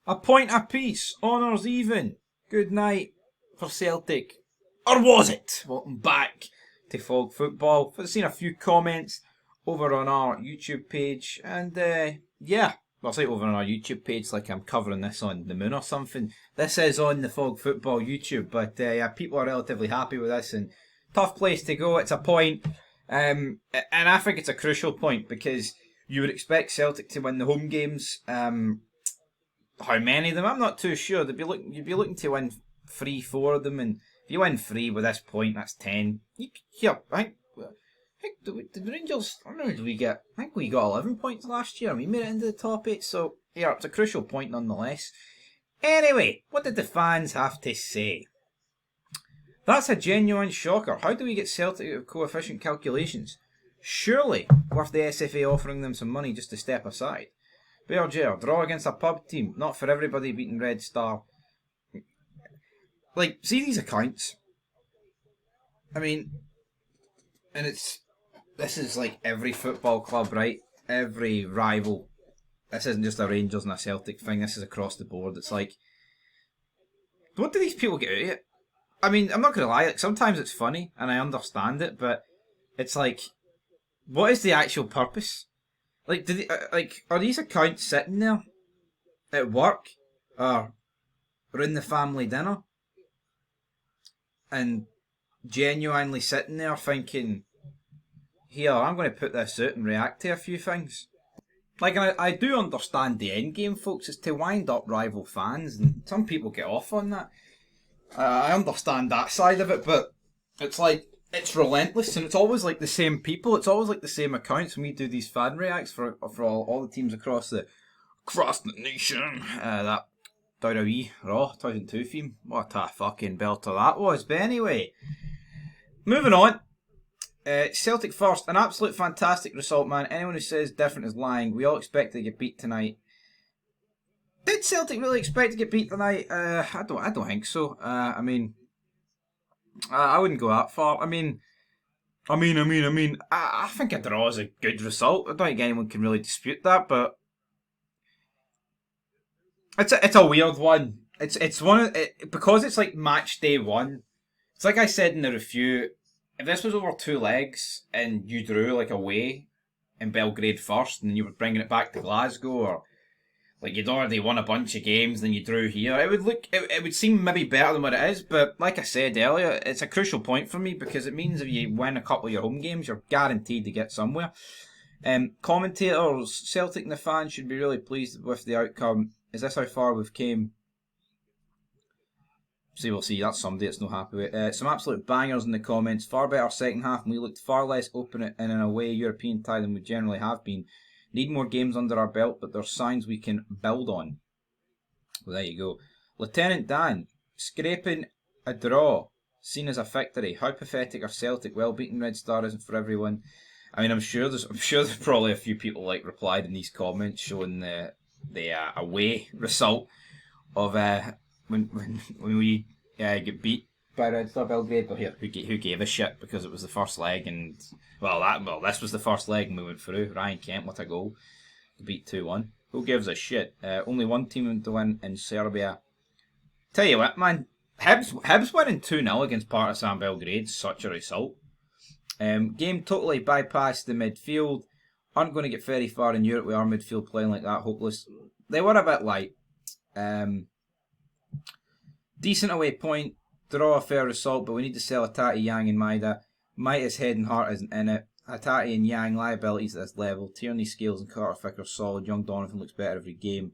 A point apiece, honours even. Good night for Celtic. Or was it? Welcome back to Fog Football. I've seen a few comments over on our YouTube page, and yeah, well, it's like over on our YouTube page, like I'm covering this on the moon or something. This is on the Fog Football YouTube, but yeah, people are relatively happy with this, and tough place to go. It's a point, and I think it's a crucial point because you would expect Celtic to win the home games. How many of them? I'm not too sure. You'd be looking to win 3, 4 of them, and if you win 3 with this point, that's 10. I think the Rangers. I don't know. Did we get? I think we got 11 points last year. We made it into the top 8. So yeah, it's a crucial point nonetheless. Anyway, what did the fans have to say? That's a genuine shocker. How do we get Celtic out of coefficient calculations? Surely worth the SFA offering them some money just to step aside. Berger, draw against a pub team, not for everybody beating Red Star. Like, see these accounts? I mean, and this is like every football club, right? Every rival. This isn't just a Rangers and a Celtic thing, this is across the board. It's like, what do these people get out of it? I mean, I'm not going to lie, like, sometimes it's funny, and I understand it, but it's like, what is the actual purpose? Like, are these accounts sitting there at work or in the family dinner and genuinely sitting there thinking, here, I'm going to put this out and react to a few things? Like, I do understand the end game, folks, is to wind up rival fans, and some people get off on that. I understand that side of it, but it's like, it's relentless, and it's always like the same people. It's always like the same accounts when we do these fan reacts for all the teams across the nation. That WWE Raw 2002 theme. What a fucking belter that was. But anyway, moving on. Celtic first. An absolute fantastic result, man. Anyone who says different is lying. We all expect to get beat tonight. Did Celtic really expect to get beat tonight? I don't think so. I mean, I wouldn't go that far. I think a draw is a good result. I don't think anyone can really dispute that, but it's a weird one. It's one of it, because it's like match day one. It's like I said in the review. If this was over 2 legs and you drew like away in Belgrade first, and you were bringing it back to Glasgow, or like you'd already won a bunch of games, then you drew here, it would seem maybe better than what it is. But like I said earlier, it's a crucial point for me because it means if you win a couple of your home games, you're guaranteed to get somewhere. Commentators, Celtic and the fans should be really pleased with the outcome. Is this how far we've came? See, we'll see. That's somebody that's not happy with it. Some absolute bangers in the comments. Far better second half, and we looked far less open in an away European tie than we generally have been. Need more games under our belt, but there's signs we can build on. Well, there you go. Lieutenant Dan, scraping a draw, seen as a victory. How pathetic are Celtic? Well, beating Red Star isn't for everyone. I mean, I'm sure there's probably a few people like replied in these comments showing the away result of when we get beat by Red Star Belgrade. But here, who gave a shit, because it was the first leg, and this was the first leg and we went through. Ryan Kent with a goal to beat 2-1. Who gives a shit? Only one team to win in Serbia. Tell you what, man, Hibs winning 2-0 against Partizan Belgrade, such a result. Game totally bypassed the midfield. Aren't going to get very far in Europe with our midfield playing like that. Hopeless. They were a bit light. Decent away point. Draw a fair result, but we need to sell Hatate, Yang and Maeda. Maedas' head and heart isn't in it. Hatate and Yang liabilities at this level. Tierney, Scales and Carter Fick are solid. Young Donovan looks better every game.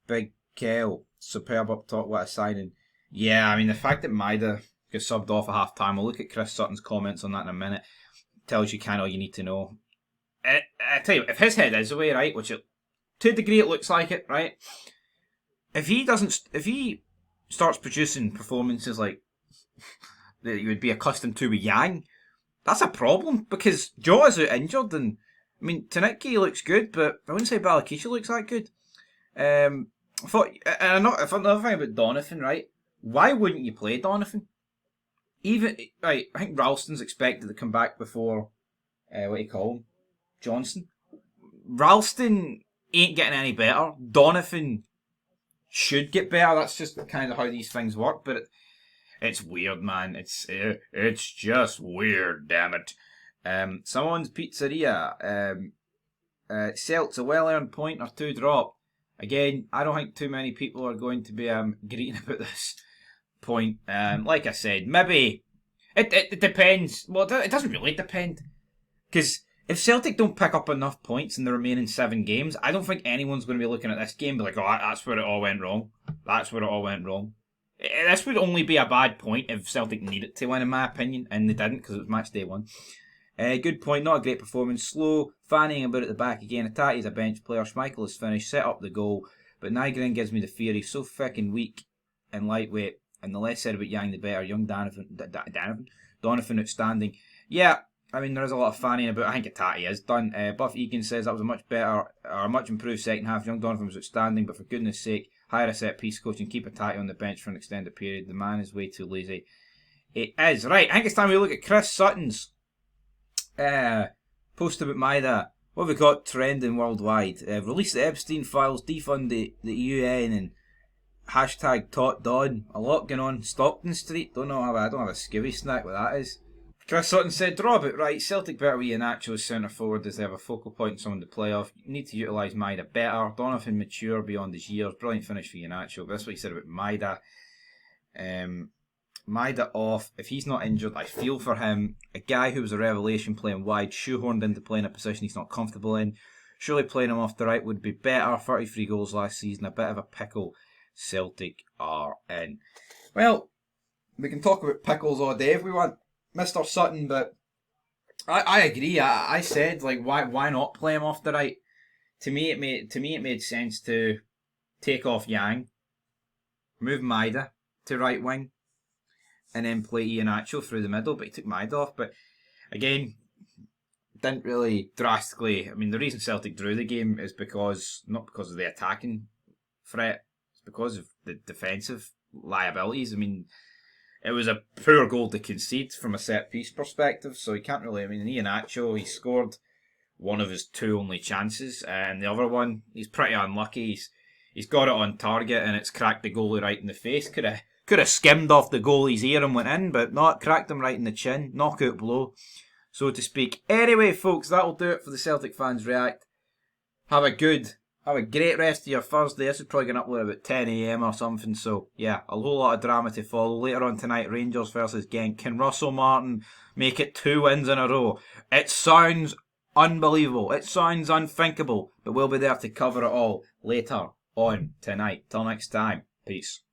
Big Kel, superb up top, what a signing. Yeah, I mean, the fact that Maeda got subbed off at half time, we'll look at Chris Sutton's comments on that in a minute, tells you kind of all you need to know. I tell you, if his head is away, right, which to a degree it looks like it, right? If he starts producing performances like that you would be accustomed to with Yang, that's a problem, because Joe is out injured, and I mean, Taniki looks good, but I wouldn't say Balakisha looks that good. I thought, and another thing about Donovan, right? Why wouldn't you play Donovan? Even right, I think Ralston's expected to come back before what do you call him? Johnson. Ralston ain't getting any better. Donovan should get better. That's just kind of how these things work. But it's weird, man. It's just weird, damn it. Someone's Pizzeria. Celt's a well-earned point or two drop. Again, I don't think too many people are going to be greeting about this point. Like I said, maybe it depends. Well, it doesn't really depend, because if Celtic don't pick up enough points in the remaining 7 games, I don't think anyone's going to be looking at this game and be like, oh, that's where it all went wrong. That's where it all went wrong. This would only be a bad point if Celtic needed to win, in my opinion, and they didn't because it was match day 1. Good point, not a great performance. Slow, fanning about at the back again. Atati's a bench player. Schmeichel is finished, set up the goal. But Nygren gives me the fear. He's so fucking weak and lightweight. And the less said about Yang, the better. Young Donovan outstanding. Yeah, I mean, there is a lot of fanning about. I think Atati is done. Buff Egan says that was a much better, or a much improved second half. Young Donovan was outstanding, but for goodness sake, hire a set piece coach and keep Atati on the bench for an extended period. The man is way too lazy. It is. Right, I think it's time we look at Chris Sutton's post about Maedas. What have we got trending worldwide? Release the Epstein files, defund the UN, and hashtag Tot Don. A lot going on. Stockton Street. I don't have a skivvy snack what that is. Chris Sutton said, draw about right. Celtic better be Iheanacho as centre forward as they have a focal point and someone to play off. You need to utilise Maedas better. Donovan mature beyond his years. Brilliant finish for Iheanacho. But that's what he said about Maedas. Maedas off. If he's not injured, I feel for him. A guy who was a revelation playing wide, shoehorned into playing a position he's not comfortable in. Surely playing him off the right would be better. 33 goals last season. A bit of a pickle Celtic are in. Well, we can talk about pickles all day if we want, Mr. Sutton, but I agree. I said, like, why not play him off the right? To me, it made sense to take off Yang, move Maedas to right wing, and then play Iheanacho through the middle, but he took Maedas off. But again, didn't really drastically. I mean, the reason Celtic drew the game is not because of the attacking threat, it's because of the defensive liabilities. I mean, it was a poor goal to concede from a set piece perspective, so he can't really. I mean, Iheanacho, he scored one of his 2 only chances, and the other one, he's pretty unlucky. He's got it on target, and it's cracked the goalie right in the face. Could have skimmed off the goalie's ear and went in, but not cracked him right in the chin. Knockout blow, so to speak. Anyway, folks, that'll do it for the Celtic Fans React. Have a great rest of your Thursday. This is probably going to upload about 10 a.m. or something, so yeah, a whole lot of drama to follow. Later on tonight, Rangers versus Genk. Can Russell Martin make it 2 wins in a row? It sounds unbelievable. It sounds unthinkable, but we'll be there to cover it all later on tonight. Till next time, peace.